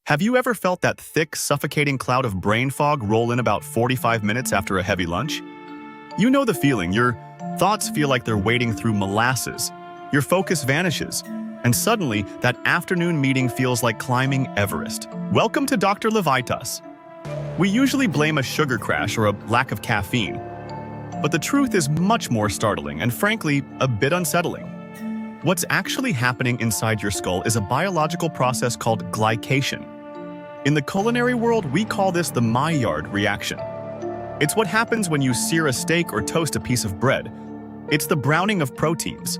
Have you ever felt that thick, suffocating cloud of brain fog roll in about 45 minutes after a heavy lunch? You know the feeling. Your thoughts feel like they're wading through molasses. Your focus vanishes, and suddenly that afternoon meeting feels like climbing Everest. Welcome to Dr. Levitas. We usually blame a sugar crash or a lack of caffeine, but the truth is much more startling and, frankly, a bit unsettling. What's actually happening inside your skull is a biological process called glycation. In the culinary world, we call this the Maillard reaction. It's what happens when you sear a steak or toast a piece of bread. It's the browning of proteins.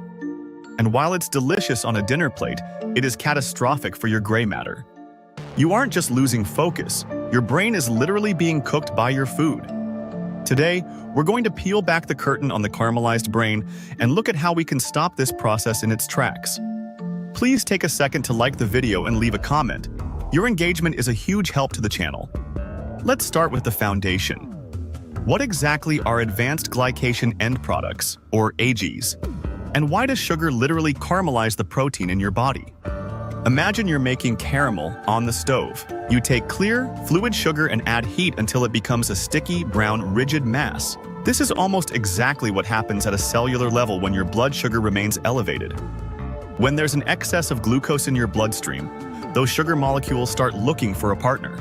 And while it's delicious on a dinner plate, it is catastrophic for your gray matter. You aren't just losing focus, your brain is literally being cooked by your food. Today, we're going to peel back the curtain on the caramelized brain and look at how we can stop this process in its tracks. Please take a second to like the video and leave a comment. Your engagement is a huge help to the channel. Let's start with the foundation. What exactly are Advanced Glycation End Products, or AGs? And why does sugar literally caramelize the protein in your body? Imagine you're making caramel on the stove. You take clear, fluid sugar and add heat until it becomes a sticky, brown, rigid mass. This is almost exactly what happens at a cellular level when your blood sugar remains elevated. When there's an excess of glucose in your bloodstream, those sugar molecules start looking for a partner.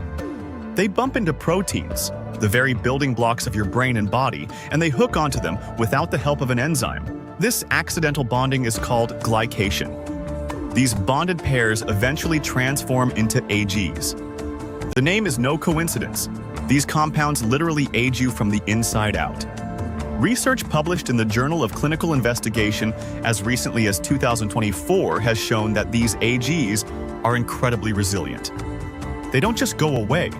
They bump into proteins, the very building blocks of your brain and body, and they hook onto them without the help of an enzyme. This accidental bonding is called glycation. These bonded pairs eventually transform into AGs. The name is no coincidence. These compounds literally age you from the inside out. Research published in the Journal of Clinical Investigation as recently as 2024 has shown that these AGs are incredibly resilient. They don't just go away.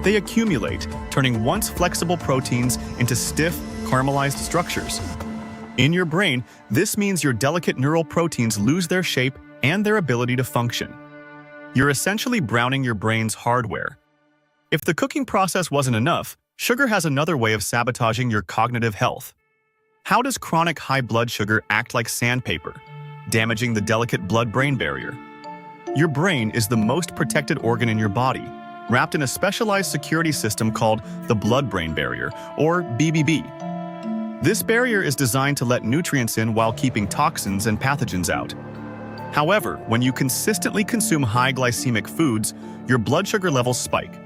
They accumulate, turning once flexible proteins into stiff, caramelized structures. In your brain, this means your delicate neural proteins lose their shape and their ability to function. You're essentially browning your brain's hardware. If the cooking process wasn't enough, sugar has another way of sabotaging your cognitive health. How does chronic high blood sugar act like sandpaper, damaging the delicate blood-brain barrier? Your brain is the most protected organ in your body, wrapped in a specialized security system called the blood-brain barrier, or BBB. This barrier is designed to let nutrients in while keeping toxins and pathogens out. However, when you consistently consume high glycemic foods, your blood sugar levels spike.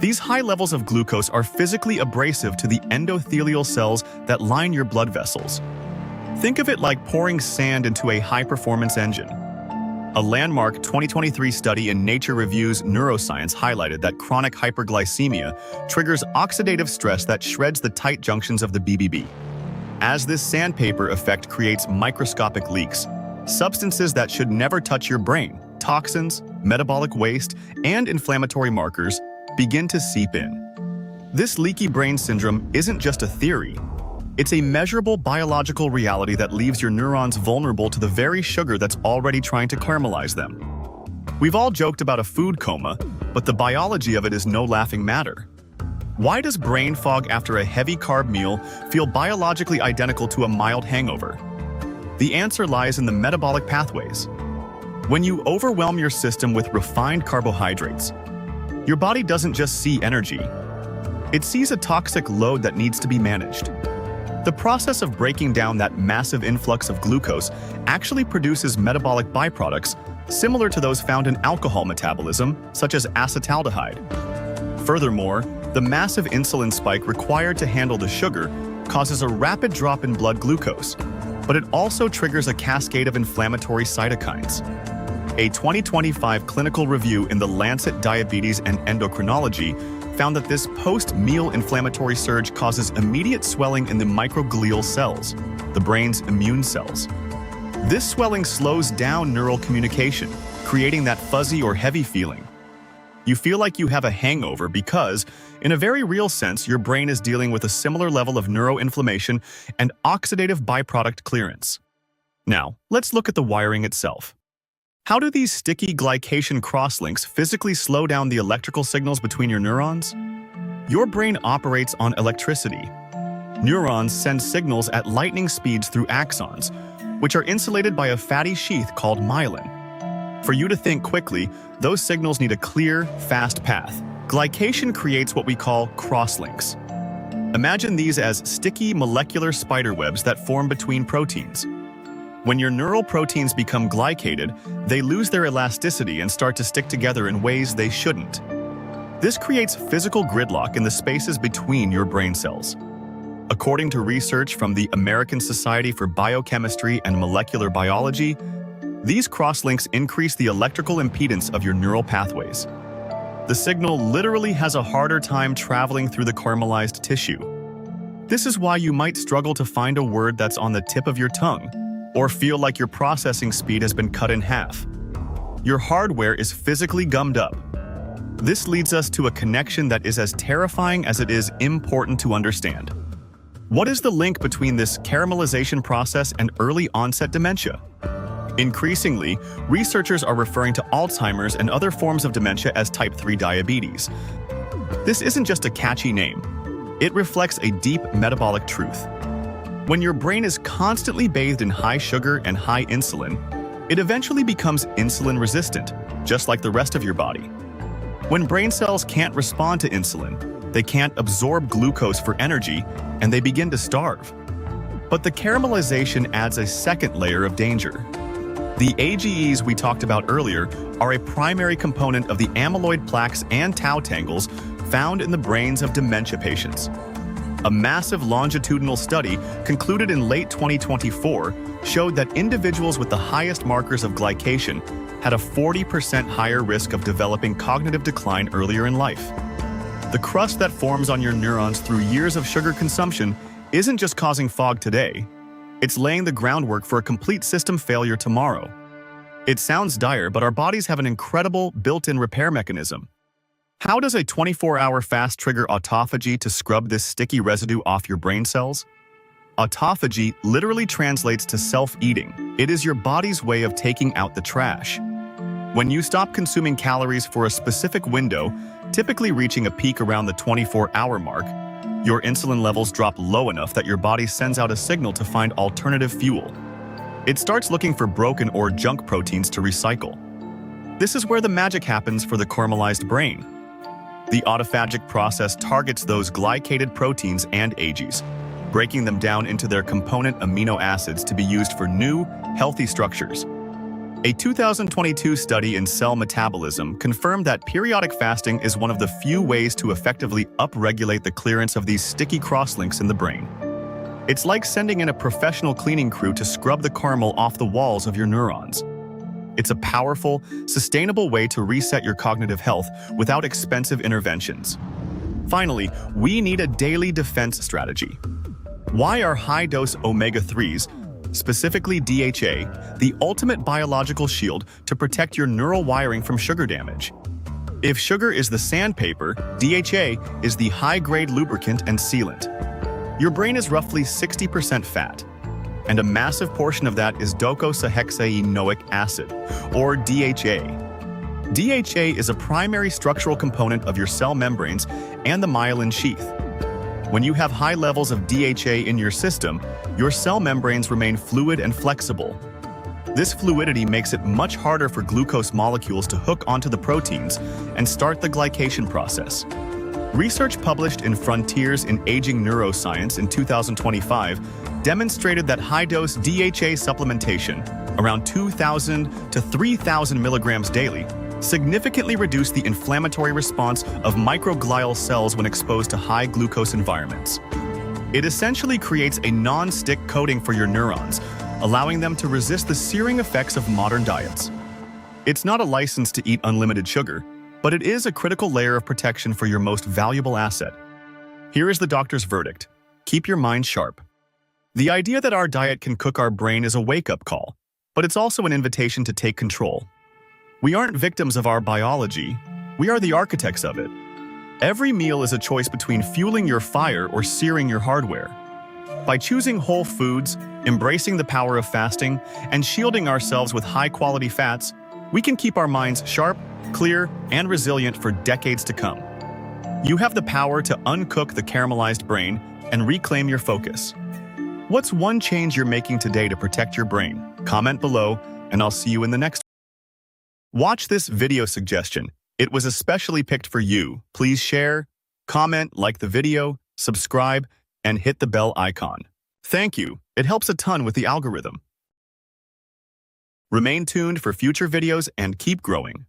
These high levels of glucose are physically abrasive to the endothelial cells that line your blood vessels. Think of it like pouring sand into a high-performance engine. A landmark 2023 study in Nature Review's Neuroscience highlighted that chronic hyperglycemia triggers oxidative stress that shreds the tight junctions of the BBB. As this sandpaper effect creates microscopic leaks, substances that should never touch your brain, toxins, metabolic waste, and inflammatory markers begin to seep in. This leaky brain syndrome isn't just a theory. It's a measurable biological reality that leaves your neurons vulnerable to the very sugar that's already trying to caramelize them. We've all joked about a food coma, but the biology of it is no laughing matter. Why does brain fog after a heavy carb meal feel biologically identical to a mild hangover? The answer lies in the metabolic pathways. When you overwhelm your system with refined carbohydrates, your body doesn't just see energy. It sees a toxic load that needs to be managed. The process of breaking down that massive influx of glucose actually produces metabolic byproducts similar to those found in alcohol metabolism, such as acetaldehyde. Furthermore, the massive insulin spike required to handle the sugar causes a rapid drop in blood glucose, but it also triggers a cascade of inflammatory cytokines. A 2025 clinical review in the Lancet Diabetes and Endocrinology found that this post-meal inflammatory surge causes immediate swelling in the microglial cells, the brain's immune cells. This swelling slows down neural communication, creating that fuzzy or heavy feeling. You feel like you have a hangover because, in a very real sense, your brain is dealing with a similar level of neuroinflammation and oxidative byproduct clearance. Now, let's look at the wiring itself. How do these sticky glycation crosslinks physically slow down the electrical signals between your neurons? Your brain operates on electricity. Neurons send signals at lightning speeds through axons, which are insulated by a fatty sheath called myelin. For you to think quickly, those signals need a clear, fast path. Glycation creates what we call crosslinks. Imagine these as sticky molecular spiderwebs that form between proteins. When your neural proteins become glycated, they lose their elasticity and start to stick together in ways they shouldn't. This creates physical gridlock in the spaces between your brain cells. According to research from the American Society for Biochemistry and Molecular Biology, these crosslinks increase the electrical impedance of your neural pathways. The signal literally has a harder time traveling through the caramelized tissue. This is why you might struggle to find a word that's on the tip of your tongue, or feel like your processing speed has been cut in half. Your hardware is physically gummed up. This leads us to a connection that is as terrifying as it is important to understand. What is the link between this caramelization process and early onset dementia? Increasingly, researchers are referring to Alzheimer's and other forms of dementia as type 3 diabetes. This isn't just a catchy name. It reflects a deep metabolic truth. When your brain is constantly bathed in high sugar and high insulin, it eventually becomes insulin resistant, just like the rest of your body. When brain cells can't respond to insulin, they can't absorb glucose for energy, and they begin to starve. But the caramelization adds a second layer of danger. The AGEs we talked about earlier are a primary component of the amyloid plaques and tau tangles found in the brains of dementia patients. A massive longitudinal study concluded in late 2024 showed that individuals with the highest markers of glycation had a 40% higher risk of developing cognitive decline earlier in life. The crust that forms on your neurons through years of sugar consumption isn't just causing fog today, it's laying the groundwork for a complete system failure tomorrow. It sounds dire, but our bodies have an incredible built-in repair mechanism. How does a 24-hour fast trigger autophagy to scrub this sticky residue off your brain cells? Autophagy literally translates to self-eating. It is your body's way of taking out the trash. When you stop consuming calories for a specific window, typically reaching a peak around the 24-hour mark, your insulin levels drop low enough that your body sends out a signal to find alternative fuel. It starts looking for broken or junk proteins to recycle. This is where the magic happens for the caramelized brain. The autophagic process targets those glycated proteins and AGEs, breaking them down into their component amino acids to be used for new, healthy structures. A 2022 study in Cell Metabolism confirmed that periodic fasting is one of the few ways to effectively upregulate the clearance of these sticky crosslinks in the brain. It's like sending in a professional cleaning crew to scrub the caramel off the walls of your neurons. It's a powerful, sustainable way to reset your cognitive health without expensive interventions. Finally, we need a daily defense strategy. Why are high-dose omega-3s, specifically DHA, the ultimate biological shield to protect your neural wiring from sugar damage? If sugar is the sandpaper, DHA is the high-grade lubricant and sealant. Your brain is roughly 60% fat, and a massive portion of that is docosahexaenoic acid, or DHA. DHA is a primary structural component of your cell membranes and the myelin sheath. When you have high levels of DHA in your system, your cell membranes remain fluid and flexible. This fluidity makes it much harder for glucose molecules to hook onto the proteins and start the glycation process. Research published in Frontiers in Aging Neuroscience in 2025 demonstrated that high-dose DHA supplementation, around 2,000 to 3,000 milligrams daily, significantly reduced the inflammatory response of microglial cells when exposed to high glucose environments. It essentially creates a non-stick coating for your neurons, allowing them to resist the searing effects of modern diets. It's not a license to eat unlimited sugar, but it is a critical layer of protection for your most valuable asset. Here is the doctor's verdict: keep your mind sharp. The idea that our diet can cook our brain is a wake-up call, but it's also an invitation to take control. We aren't victims of our biology, we are the architects of it. Every meal is a choice between fueling your fire or searing your hardware. By choosing whole foods, embracing the power of fasting, and shielding ourselves with high-quality fats, we can keep our minds sharp, clear, and resilient for decades to come. You have the power to uncook the caramelized brain and reclaim your focus. What's one change you're making today to protect your brain? Comment below, and I'll see you in the next one. Watch this video suggestion. It was especially picked for you. Please share, comment, like the video, subscribe, and hit the bell icon. Thank you. It helps a ton with the algorithm. Remain tuned for future videos and keep growing.